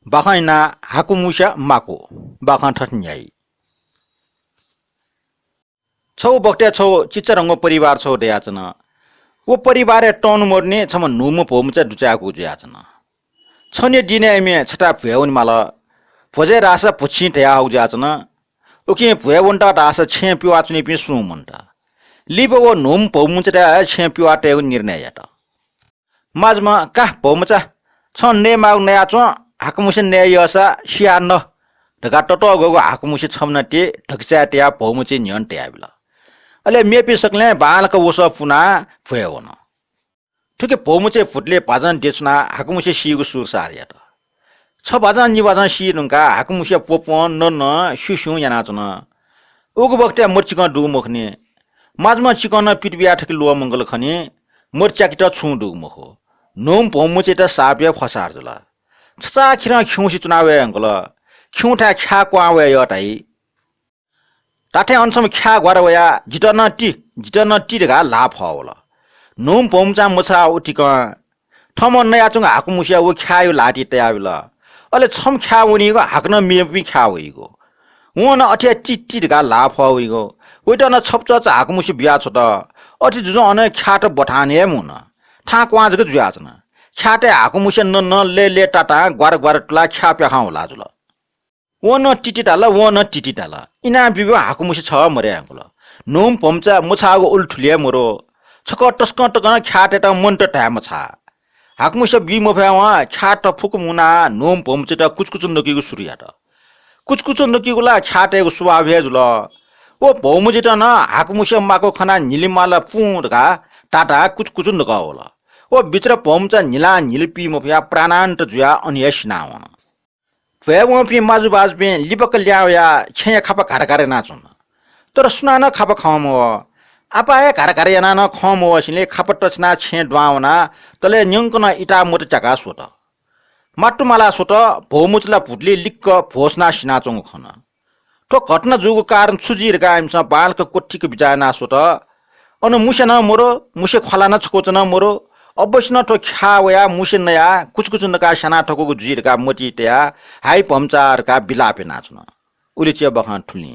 Bakaina hakumusha mako bakan thnyai छौ बक्ट्या छौ चिच्चरंगो परिवार छौ देयाचन वो परिवार टन मर्ने छम नुम पोमचा दुचाको ज्याचन छने दिने मे छटा भ्याउन माल भजे रासा पुछि तया हौ ज्याचन ओके भ्याउनटा दास छे पिवाचुने पि सुमन्टा लिबो वो नुम पोमचा छे पिवाटे निर्णय यात माजमा का पोमचा छने माउ नयाचो हाकमुसे नयसा सियान ढका टटो गगो हाकमुसे छमनटे ढकचा तया पोमचे न्यन तयाबिला अले मेपी सकले बालक वस पुना फुयो न ठुके पोमुचे फुटले पाजन देचना हाकुमुसे सिगु सुर सारियात छ बाजन निवाजन सि नुका हाकुमुसे पोपन न सुसु याना चन उगु बक्ते मर्चिक दु मखने माजमा चिकन पिटबिया ठके लो मंगल खने मर्चा किटा छु दु मखो नोम पोमुचे त साब्या फसार जला छचा खिरा खिउसी चुनावे अंगल खिउठा ख्या क्वावे यटाई ताथे अनसम ख्या गरवया जिटन टी गा लाभ होला नोम पोमचा मछा उटिक थम नयाचुङ हाकुमुसिया उ ख्यायो लाटी तयाबिला अले छम ख्या उनीको हाक्न मेपि ख्या होइगो वन अठ्या टी गा लाभ होइगो उइटन छपच हाकुमुसि बिया छ त अठि जुजो अन ख्या त बठाने मुन था क्वाजको जुयाचन ख्याटे हाकुमुसि न ले टाटा ग्वार टला ख्या प्या होला जुल वन टिटिटाला इना बिबो हाकुमुसि छ मरे अंगल नोम पम्चा मुछागो उल्ठुले मरो छक टस्क टकन ख्याटेटा मन्ट टाम छ हाकुमुसि बिमो भ्यावा ख्याट फुकुमुना नोम पम्चेटा कुचकुच नकीगो सुरियाट कुचकुच नकीगोला ख्याटेगो सुवाभे जुल ओ भौमुजिटा न हाकुमुसि माको खना निलिमाला पुडगा टाटा कुचकुच नका होला ओ बिचरा पम्चा निला निलपी मोफया प्राणान्त जुया अनियसनावन वेवपि माजु बाजपि लिबक ल्याया छया खापा घरघरे नाचुन तर सुनान खापा खम हो आपाए घरघरे याना न खम हो सिले खापा टचना छे द्वावना तले न्यंकन इटा मोट चका सोत माटुमाला सोत भोमुचला फुटले लिक्क भोसना सिनाचोङ खन तो घटना जुगो कारण छुजिर गाइमस बालक कोठीक बिजाना सोत अन मुसेन मोरो मुसे खलाना छकोचन मोरो अवश्य तो ख्यावया मुसे नया कुछ नका साना ठको जुइरका मोटी तया हाई पम्चारका बिलापे नाच्न उले चिया बखान ठुली